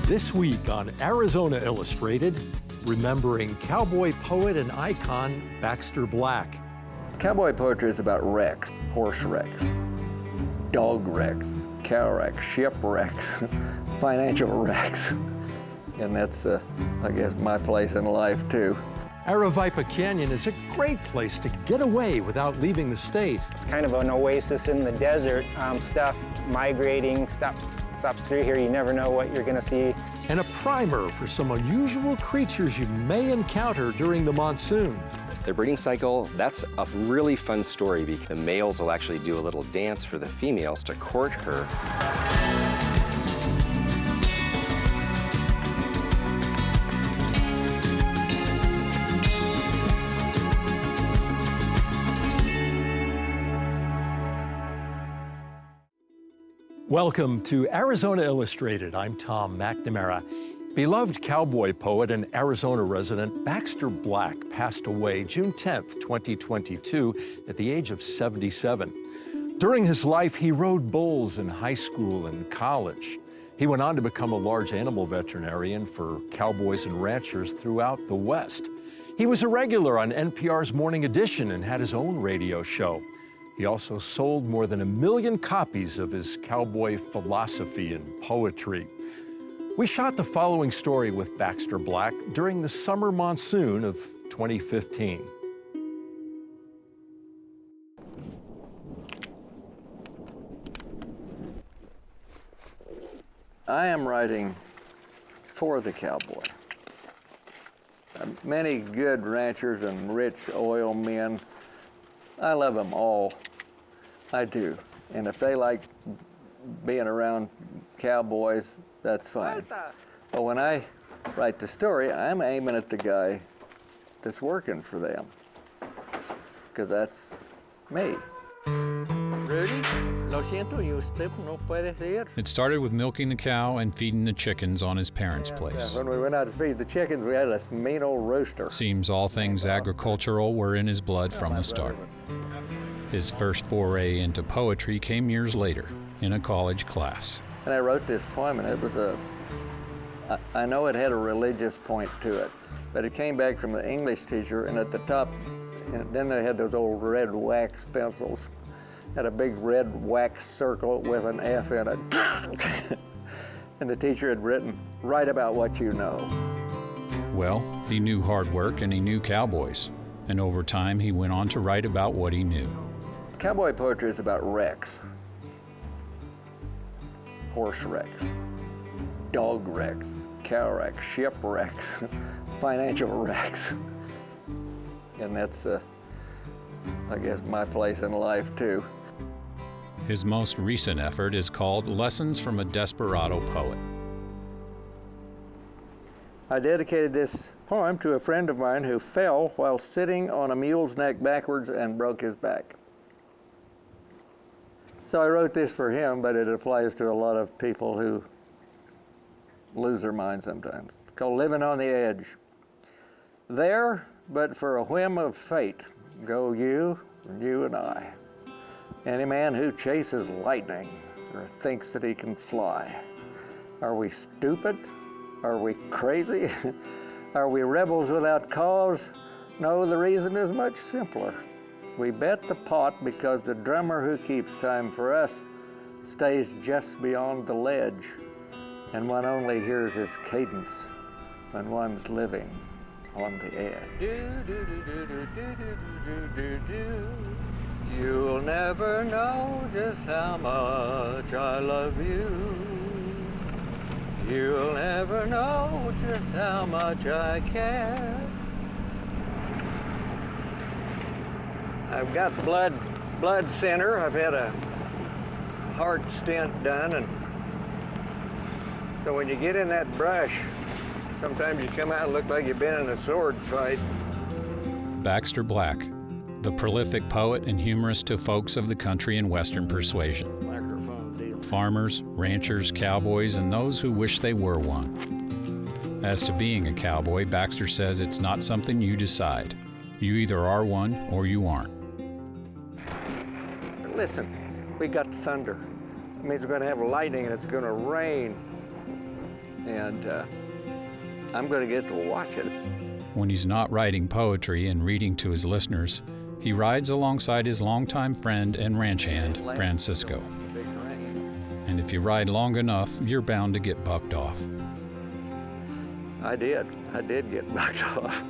This week on Arizona Illustrated, remembering cowboy poet and icon Baxter Black. Cowboy poetry is about wrecks, horse wrecks, dog wrecks, cow wrecks, shipwrecks, financial wrecks. And that's, I guess, my place in life, too. Aravaipa Canyon is a great place to get away without leaving the state. It's kind of an oasis in the desert. Stuff migrating, stops through here. You never know what you're going to see. And a primer for some unusual creatures you may encounter during the monsoon. Their breeding cycle, that's a really fun story because the males will actually do a little dance for the females to court her. Welcome to Arizona Illustrated. I'm Tom McNamara. Beloved cowboy poet and Arizona resident Baxter Black passed away June 10th, 2022, at the age of 77. During his life, he rode bulls in high school and college. He went on to become a large animal veterinarian for cowboys and ranchers throughout the West. He was a regular on NPR's Morning Edition and had his own radio show. He also sold more than 1 million copies of his cowboy philosophy and poetry. We shot the following story with Baxter Black during the summer monsoon of 2015. I am writing for the cowboy. Many good ranchers and rich oil men, I love them all. I do. And if they like being around cowboys, that's fine. But when I write the story, I'm aiming at the guy that's working for them, because that's me. Rudy, lo siento, y usted no puede ir. It started with milking the cow and feeding the chickens on his parents' place. When we went out to feed the chickens, we had this mean old rooster. Seems all things agricultural were in his blood from the start. His first foray into poetry came years later in a college class. And I wrote this poem, and it was I know it had a religious point to it, but it came back from the English teacher, and at the top, and then they had those old red wax pencils, had a big red wax circle with an F in it. And the teacher had written, "Write about what you know." Well, he knew hard work and he knew cowboys. And over time, he went on to write about what he knew. Cowboy poetry is about wrecks. Horse wrecks, dog wrecks, cow wrecks, shipwrecks, financial wrecks. And that's, I guess, my place in life, too. His most recent effort is called Lessons from a Desperado Poet. I dedicated this poem to a friend of mine who fell while sitting on a mule's neck backwards and broke his back. So I wrote this for him, but it applies to a lot of people who lose their mind sometimes. It's called Living on the Edge. There, but for a whim of fate, go you and I. Any man who chases lightning or thinks that he can fly. Are we stupid? Are we crazy? Are we rebels without cause? No, the reason is much simpler. We bet the pot because the drummer who keeps time for us stays just beyond the ledge, and one only hears his cadence when one's living on the edge. You'll never know just how much I love you. You'll never know just how much I care. I've got blood center. I've had a heart stent done, and so when you get in that brush, sometimes you come out and look like you've been in a sword fight. Baxter Black, the prolific poet and humorist to folks of the country and Western persuasion. Farmers, ranchers, cowboys, and those who wish they were one. As to being a cowboy, Baxter says it's not something you decide. You either are one or you aren't. Listen, we got thunder. It means we're going to have lightning and it's going to rain. and I'm going to get to watch it. When he's not writing poetry and reading to his listeners, he rides alongside his longtime friend and ranch hand, Francisco. Big rain. And if you ride long enough, you're bound to get bucked off. I did get bucked off.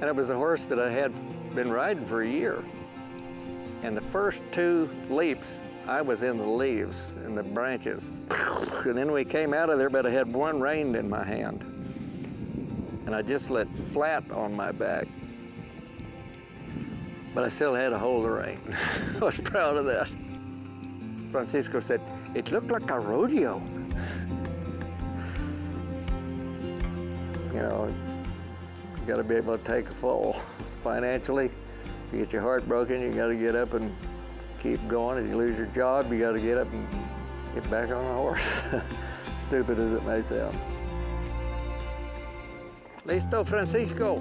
And it was a horse that I had been riding for a year. And the first 2 leaps, I was in the leaves, in the branches. And then we came out of there, but I had one rein in my hand. And I just let flat on my back. But I still had a hold of the rein. I was proud of that. Francisco said, "It looked like a rodeo." You know, you gotta be able to take a fall. Financially, if you get your heart broken, you gotta get up and keep going. If you lose your job, you gotta get up and get back on a horse. Stupid as it may sound. Listo, Francisco.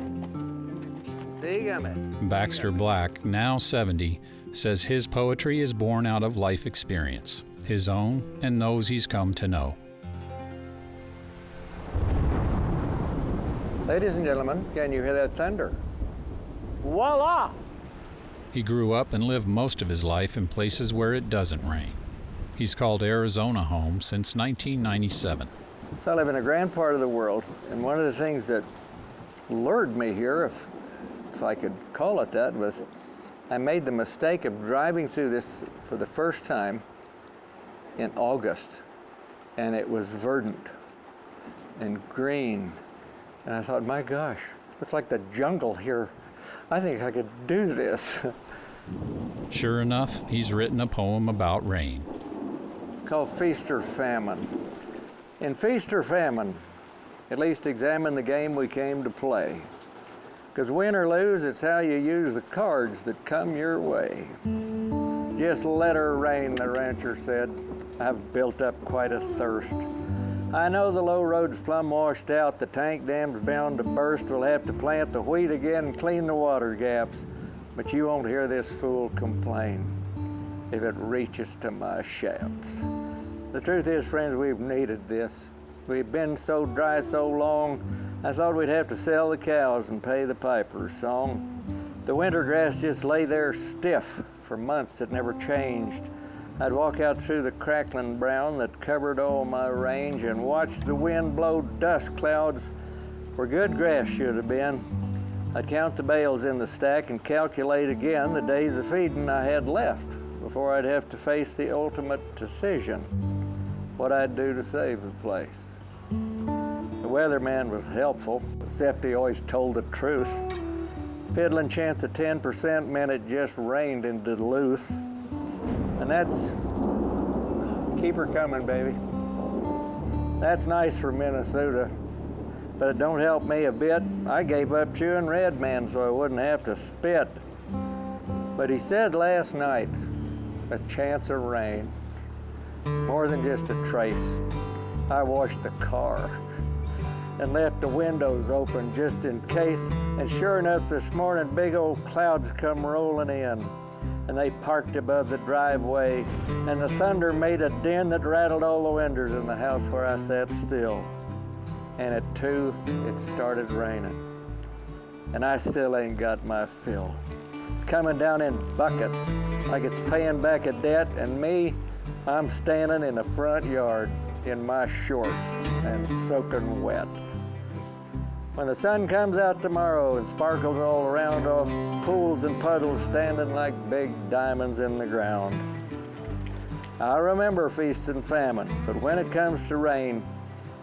Sígame. Baxter Black, now 70, says his poetry is born out of life experience, his own and those he's come to know. Ladies and gentlemen, can you hear that thunder? Voila! He grew up and lived most of his life in places where it doesn't rain. He's called Arizona home since 1997. So I live in a grand part of the world, and one of the things that lured me here, if I could call it that, was I made the mistake of driving through this for the first time in August, and it was verdant and green. And I thought, my gosh, it's like the jungle here. I think I could do this. Sure enough, he's written a poem about rain. Called Feast or Famine. In Feast or Famine, at least examine the game we came to play. Because win or lose, it's how you use the cards that come your way. Just let her rain, the rancher said. I've built up quite a thirst. I know the low road's plumb washed out, the tank dam's bound to burst. We'll have to plant the wheat again and clean the water gaps. But you won't hear this fool complain if it reaches to my shafts. The truth is, friends, we've needed this. We've been so dry so long, I thought we'd have to sell the cows and pay the piper's song. The winter grass just lay there stiff for months, it never changed. I'd walk out through the crackling brown that covered all my range and watch the wind blow dust clouds where good grass should have been. I'd count the bales in the stack and calculate again the days of feeding I had left before I'd have to face the ultimate decision, what I'd do to save the place. The weatherman was helpful, except he always told the truth. Piddling chance of 10% meant it just rained in Duluth. And that's, keep her coming, baby. That's nice for Minnesota, but it don't help me a bit. I gave up chewing Red Man so I wouldn't have to spit. But he said last night, a chance of rain, more than just a trace. I washed the car and left the windows open just in case. And sure enough, this morning, big old clouds come rolling in. And they parked above the driveway, and the thunder made a din that rattled all the windows in the house where I sat still. And at 2, it started raining. And I still ain't got my fill. It's coming down in buckets, like it's paying back a debt, and me, I'm standing in the front yard in my shorts and soaking wet. When the sun comes out tomorrow and sparkles all around off pools and puddles standing like big diamonds in the ground, I remember feast and famine, but when it comes to rain,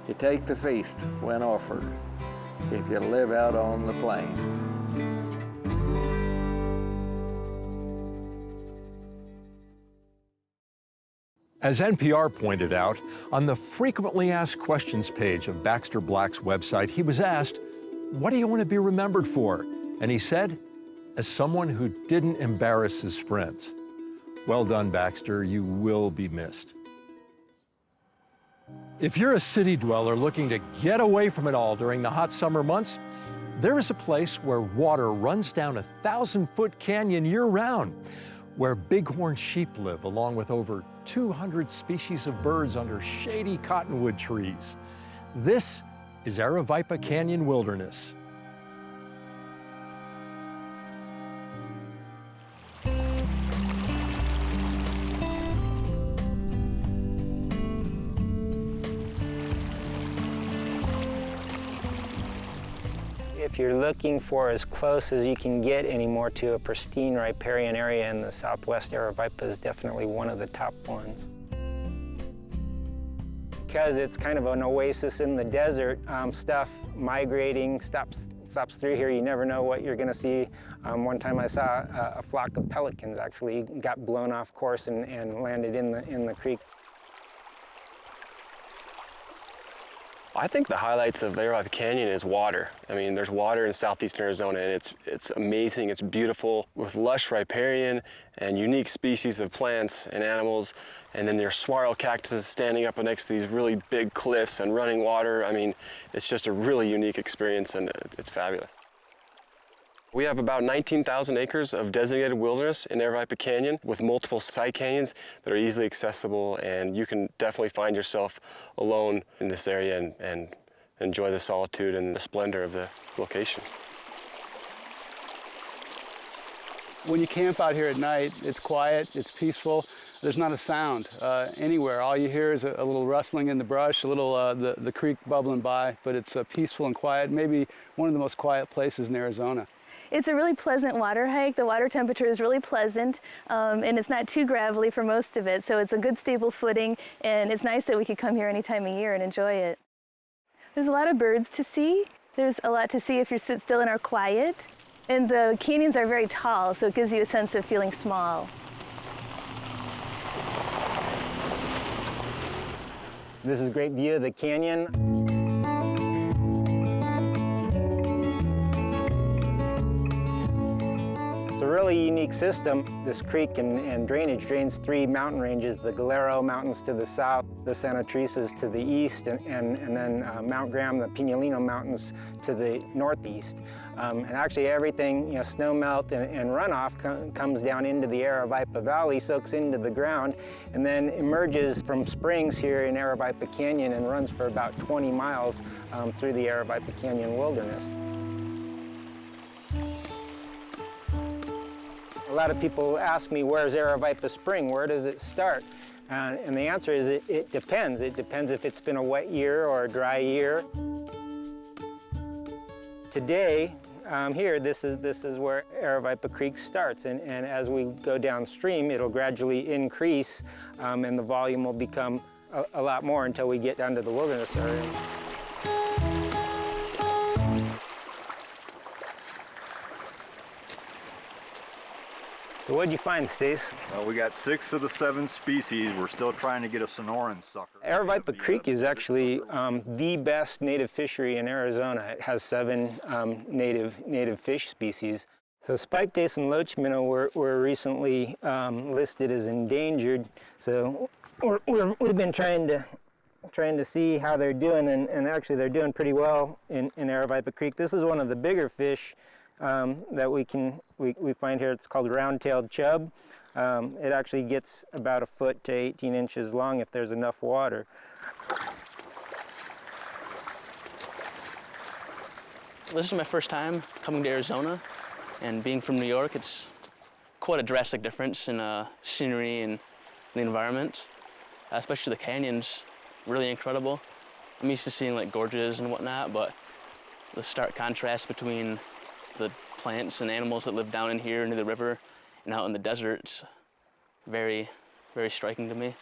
you take the feast when offered, if you live out on the plain. As NPR pointed out, on the frequently asked questions page of Baxter Black's website, he was asked, "What do you want to be remembered for?" And he said, "As someone who didn't embarrass his friends." Well done, Baxter. You will be missed. If you're a city dweller looking to get away from it all during the hot summer months, there is a place where water runs down a 1,000-foot canyon year-round, where bighorn sheep live, along with over 200 species of birds under shady cottonwood trees. This is Aravaipa Canyon Wilderness. If you're looking for as close as you can get anymore to a pristine riparian area in the southwest, Aravaipa is definitely one of the top ones. Because it's kind of an oasis in the desert, stuff migrating stops through here. You never know what you're going to see. One time I saw a flock of pelicans actually got blown off course and landed in the creek. I think the highlights of Aravaipa Canyon is water. I mean, there's water in southeastern Arizona, and it's amazing, it's beautiful, with lush riparian and unique species of plants and animals, and then there's saguaro cactuses standing up next to these really big cliffs and running water. I mean, it's just a really unique experience, and it's fabulous. We have about 19,000 acres of designated wilderness in Aravaipa Canyon with multiple side canyons that are easily accessible, and you can definitely find yourself alone in this area and enjoy the solitude and the splendor of the location. When you camp out here at night, it's quiet, it's peaceful. There's not a sound anywhere. All you hear is a little rustling in the brush, a little the creek bubbling by, but it's peaceful and quiet, maybe one of the most quiet places in Arizona. It's a really pleasant water hike. The water temperature is really pleasant, and it's not too gravelly for most of it, so it's a good stable footing, and it's nice that we could come here any time of year and enjoy it. There's a lot of birds to see. There's a lot to see if you sit still and are quiet. And the canyons are very tall, so it gives you a sense of feeling small. This is a great view of the canyon. It's a really unique system. This creek and drainage drains three mountain ranges, the Galero Mountains to the south, the Santa Teresa's to the east, and then Mount Graham, the Pinalino Mountains to the northeast. And actually everything, snow melt and runoff comes down into the Aravaipa Valley, soaks into the ground, and then emerges from springs here in Aravaipa Canyon and runs for about 20 miles through the Aravaipa Canyon Wilderness. A lot of people ask me, where's Aravaipa Spring? Where does it start? And the answer is it depends. It depends if it's been a wet year or a dry year. Today, here, this is where Aravaipa Creek starts. And as we go downstream, it'll gradually increase, and the volume will become a lot more until we get down to the wilderness area. So what'd you find, Stace? Well, we got 6 of the 7 species. We're still trying to get a Sonoran sucker. Aravaipa Creek is actually the best native fishery in Arizona. It has 7 native fish species. So spike dace and loach minnow were recently listed as endangered. So we've been trying to see how they're doing, and actually they're doing pretty well in Aravaipa Creek. This is one of the bigger fish that we find here. It's called round-tailed chub. It actually gets about a foot to 18 inches long if there's enough water. This is my first time coming to Arizona, and being from New York, it's quite a drastic difference in scenery and the environment, especially the canyons, really incredible. I'm used to seeing like gorges and whatnot, but the stark contrast between the plants and animals that live down in here near the river and out in the desert, it's very, very striking to me.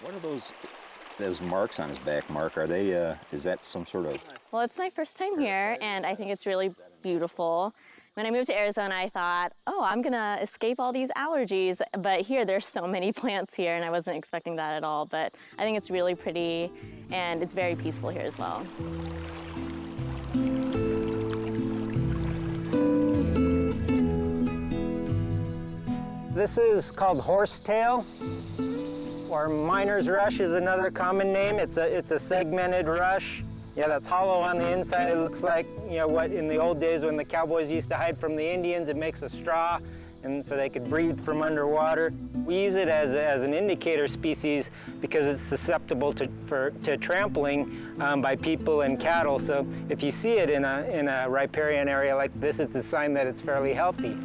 What are those marks on his back, Mark? Are they, is that some sort of... Well, it's my first time here, and I think it's really beautiful. When I moved to Arizona, I thought, oh, I'm gonna escape all these allergies, but here there's so many plants here, and I wasn't expecting that at all, but I think it's really pretty, and it's very peaceful here as well. This is called horsetail, or miner's rush is another common name. It's a segmented rush. Yeah, that's hollow on the inside. It looks like, what in the old days when the cowboys used to hide from the Indians, it makes a straw, and so they could breathe from underwater. We use it as an indicator species because it's susceptible to trampling by people and cattle. So if you see it in a riparian area like this, it's a sign that it's fairly healthy.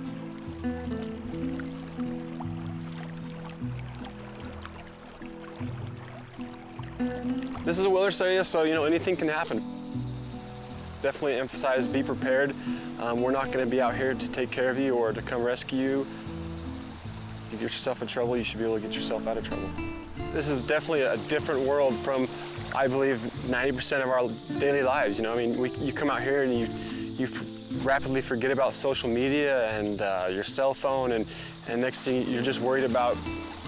This is a wilderness area, so anything can happen. Definitely emphasize be prepared. We're not going to be out here to take care of you or to come rescue you. If you get yourself in trouble, you should be able to get yourself out of trouble. This is definitely a different world from, I believe, 90% of our daily lives. I mean, you come out here and you rapidly forget about social media and your cell phone, and next thing you're just worried about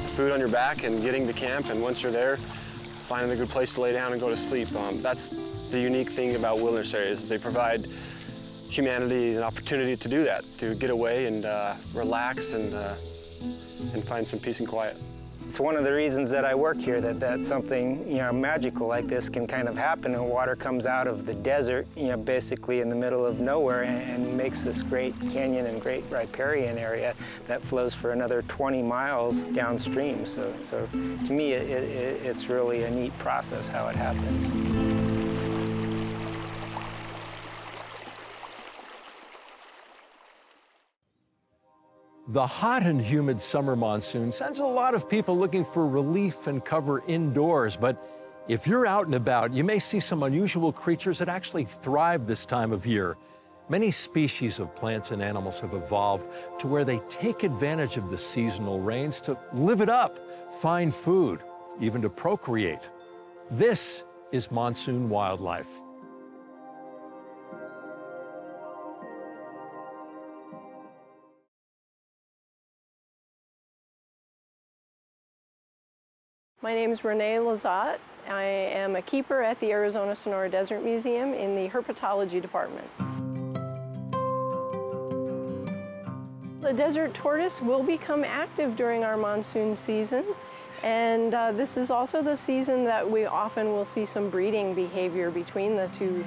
food on your back and getting to camp, and once you're there, finding a good place to lay down and go to sleep. That's the unique thing about wilderness areas, is they provide humanity an opportunity to do that, to get away and relax and find some peace and quiet. It's one of the reasons that I work here, that something magical like this can kind of happen, and water comes out of the desert, basically in the middle of nowhere, and makes this great canyon and great riparian area that flows for another 20 miles downstream. So to me, it's really a neat process how it happens. The hot and humid summer monsoon sends a lot of people looking for relief and cover indoors, but if you're out and about, you may see some unusual creatures that actually thrive this time of year. Many species of plants and animals have evolved to where they take advantage of the seasonal rains to live it up, find food, even to procreate. This is Monsoon Wildlife. My name is Renee Lazat. I am a keeper at the Arizona Sonora Desert Museum in the herpetology department. The desert tortoise will become active during our monsoon season, and this is also the season that we often will see some breeding behavior between the two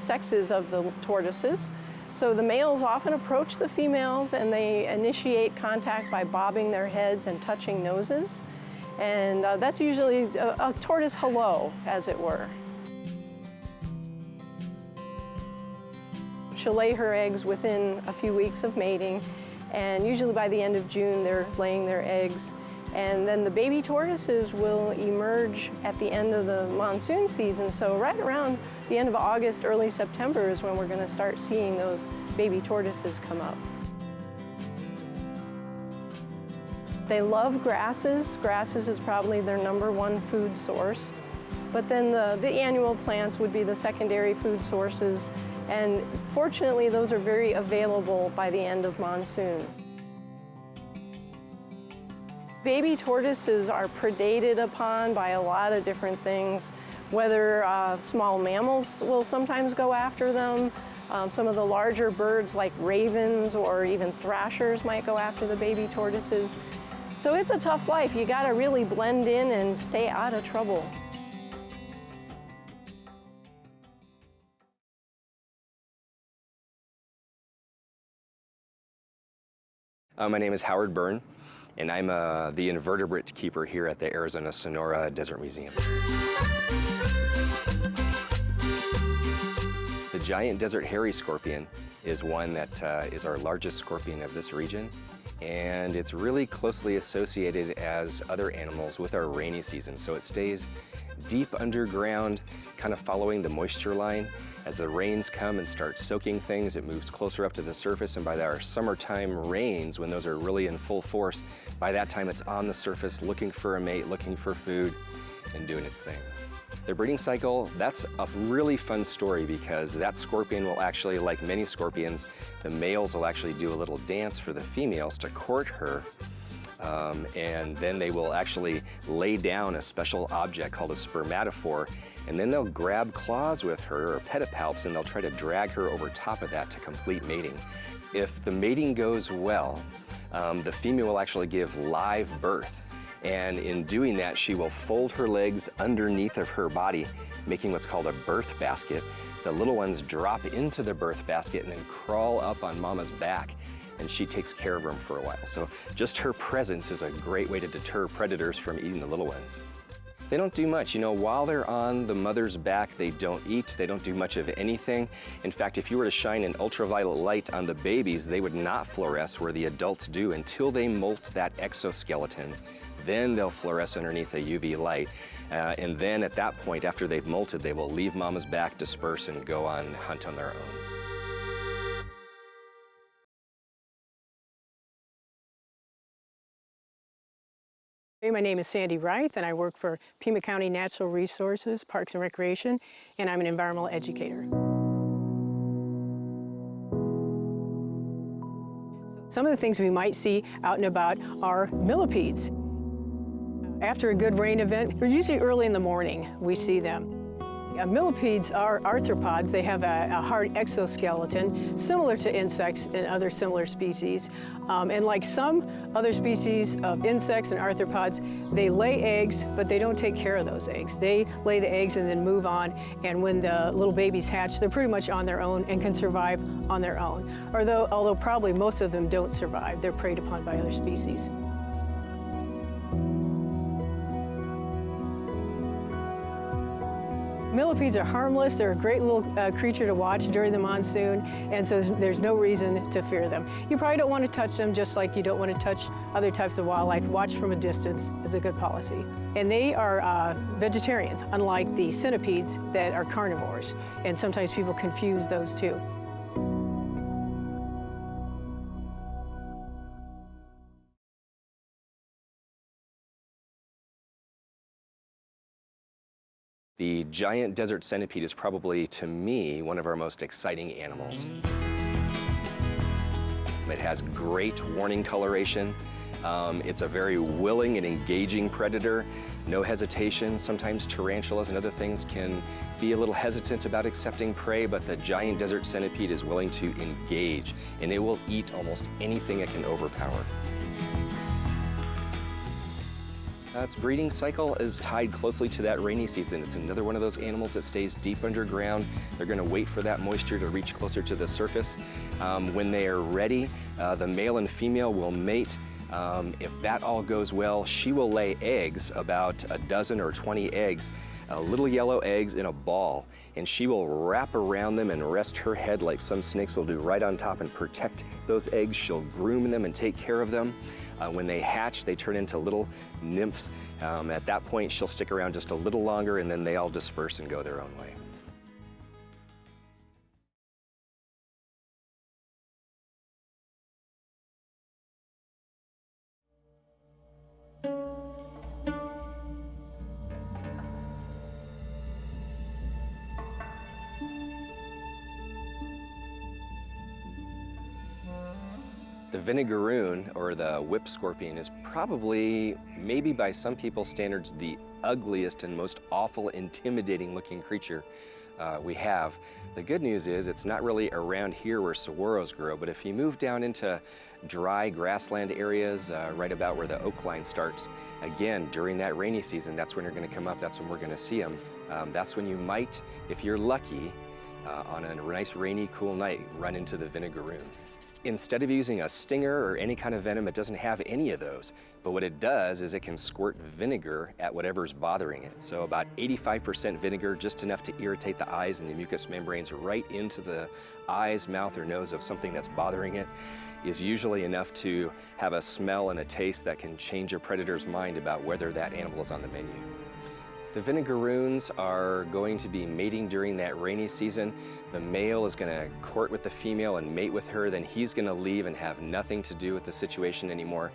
sexes of the tortoises. So the males often approach the females and they initiate contact by bobbing their heads and touching noses. And that's usually a tortoise hello, as it were. She'll lay her eggs within a few weeks of mating, and usually by the end of June they're laying their eggs. And then the baby tortoises will emerge at the end of the monsoon season. So right around the end of August, early September is when we're going to start seeing those baby tortoises come up. They love grasses. Grasses is probably their #1 food source. But then the annual plants would be the secondary food sources. And fortunately, those are very available by the end of monsoon. Baby tortoises are predated upon by a lot of different things, whether small mammals will sometimes go after them. Some of the larger birds like ravens or even thrashers might go after the baby tortoises. So it's a tough life. You gotta really blend in and stay out of trouble. My name is Howard Byrne, and I'm the invertebrate keeper here at the Arizona Sonora Desert Museum. The giant desert hairy scorpion is one that is our largest scorpion of this region, and it's really closely associated as other animals with our rainy season. So it stays deep underground, kind of following the moisture line. As the rains come and start soaking things, it moves closer up to the surface, and by our summertime rains, when those are really in full force, by that time it's on the surface looking for a mate, looking for food, and doing its thing. Their breeding cycle, that's a really fun story, because that scorpion will actually, like many scorpions, the males will actually do a little dance for the females to court her, and then they will actually lay down a special object called a spermatophore, and then they'll grab claws with her, or pedipalps, and they'll try to drag her over top of that to complete mating. If the mating goes well, the female will actually give live birth. And in doing that, she will fold her legs underneath of her body, making what's called a birth basket. The little ones drop into the birth basket and then crawl up on mama's back. and she takes care of them for a while. So just her presence is a great way to deter predators from eating the little ones. They don't do much. You know, while they're on the mother's back, they don't eat, they don't do much of anything. In fact, if you were to shine an ultraviolet light on the babies, they would not fluoresce where the adults do until they molt that exoskeleton. Then they'll fluoresce underneath a UV light. And then at that point, after they've molted, they will leave mama's back, disperse, and go on hunt on their own. My name is Sandy Reith, and I work for Pima County Natural Resources, Parks and Recreation, and I'm an environmental educator. Some of the things we might see out and about are millipedes. After a good rain event, usually early in the morning, we see them. Millipedes are arthropods. They have a hard exoskeleton, similar to insects and other similar species. And like some other species of insects and arthropods, they lay eggs, but they don't take care of those eggs. They lay the eggs and then move on, and when the little babies hatch, they're pretty much on their own and can survive on their own. Although probably most of them don't survive. They're preyed upon by other species. Millipedes are harmless. They're a great little creature to watch during the monsoon, and so there's no reason to fear them. You probably don't want to touch them, just like you don't want to touch other types of wildlife. Watch from a distance is a good policy. And they are vegetarians, unlike the centipedes that are carnivores, and sometimes people confuse those two. The giant desert centipede is probably, to me, one of our most exciting animals. It has great warning coloration. It's a very willing and engaging predator. No hesitation. Sometimes tarantulas and other things can be a little hesitant about accepting prey, but the giant desert centipede is willing to engage, and it will eat almost anything it can overpower. Its breeding cycle is tied closely to that rainy season. It's another one of those animals that stays deep underground. They're going to wait for that moisture to reach closer to the surface. When they are ready, the male and female will mate. If that all goes well, she will lay eggs, about a dozen or 20 eggs, little yellow eggs in a ball, and she will wrap around them and rest her head like some snakes will do right on top and protect those eggs. She'll groom them and take care of them. When they hatch, they turn into little nymphs. At that point, she'll stick around just a little longer, and then they all disperse and go their own way. The vinegaroon, or the whip scorpion, is probably, maybe by some people's standards, the ugliest and most awful, intimidating looking creature we have. The good news is it's not really around here where saguaros grow, but if you move down into dry grassland areas, right about where the oak line starts, again, during that rainy season, that's when you're going to come up, that's when we're going to see them. That's when you might, if you're lucky, on a nice rainy, cool night, run into the vinegaroon. Instead of using a stinger or any kind of venom, it doesn't have any of those. But what it does is it can squirt vinegar at whatever's bothering it. So about 85% vinegar, just enough to irritate the eyes and the mucous membranes right into the eyes, mouth, or nose of something that's bothering it, is usually enough to have a smell and a taste that can change a predator's mind about whether that animal is on the menu. The vinegaroons are going to be mating during that rainy season. The male is going to court with the female and mate with her, then he's going to leave and have nothing to do with the situation anymore.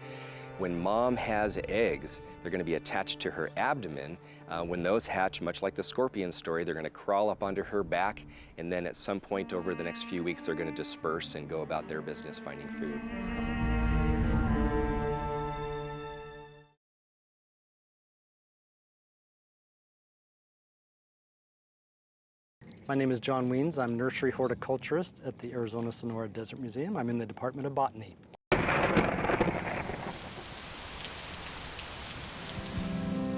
When mom has eggs, they're going to be attached to her abdomen. When those hatch, much like the scorpion story, they're going to crawl up onto her back, and then at some point over the next few weeks, they're going to disperse and go about their business finding food. My name is John Weens. I'm nursery horticulturist at the Arizona Sonora Desert Museum. I'm in the Department of Botany.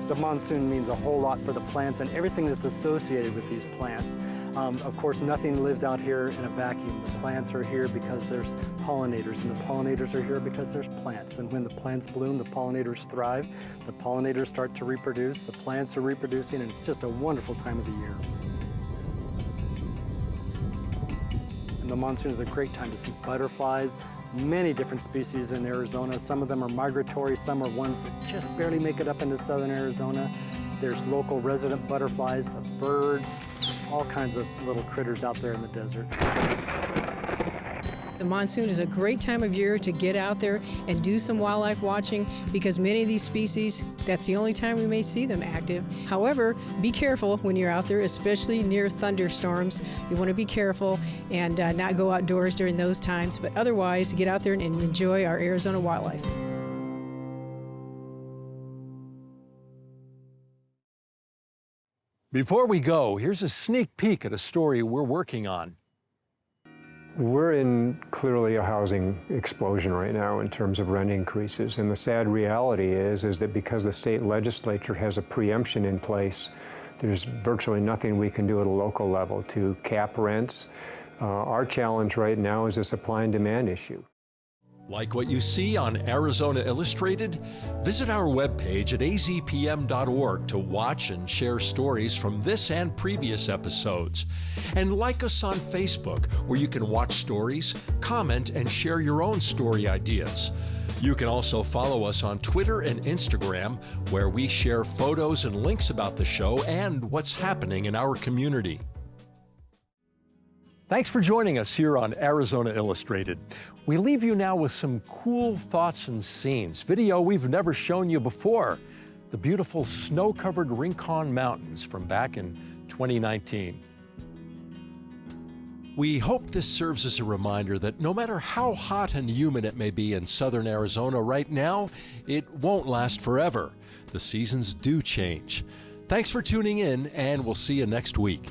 The monsoon means a whole lot for the plants and everything that's associated with these plants. Of course, nothing lives out here in a vacuum. The plants are here because there's pollinators, and the pollinators are here because there's plants. And when the plants bloom, the pollinators thrive, the pollinators start to reproduce, the plants are reproducing, and it's just a wonderful time of the year. And the monsoon is a great time to see butterflies, many different species in Arizona. Some of them are migratory, some are ones that just barely make it up into southern Arizona. There's local resident butterflies, the birds, all kinds of little critters out there in the desert. The monsoon is a great time of year to get out there and do some wildlife watching because many of these species, that's the only time we may see them active. However, be careful when you're out there, especially near thunderstorms. You want to be careful and not go outdoors during those times, but otherwise get out there and enjoy our Arizona wildlife. Before we go, here's a sneak peek at a story we're working on. We're in clearly a housing explosion right now in terms of rent increases. And the sad reality is that because the state legislature has a preemption in place, there's virtually nothing we can do at a local level to cap rents. Our challenge right now is a supply and demand issue. Like what you see on Arizona Illustrated? Visit our webpage at azpm.org to watch and share stories from this and previous episodes. And like us on Facebook, where you can watch stories, comment, and share your own story ideas. You can also follow us on Twitter and Instagram, where we share photos and links about the show and what's happening in our community. Thanks for joining us here on Arizona Illustrated. We leave you now with some cool thoughts and scenes, video we've never shown you before. The beautiful snow-covered Rincon Mountains from back in 2019. We hope this serves as a reminder that no matter how hot and humid it may be in southern Arizona right now, it won't last forever. The seasons do change. Thanks for tuning in, and we'll see you next week.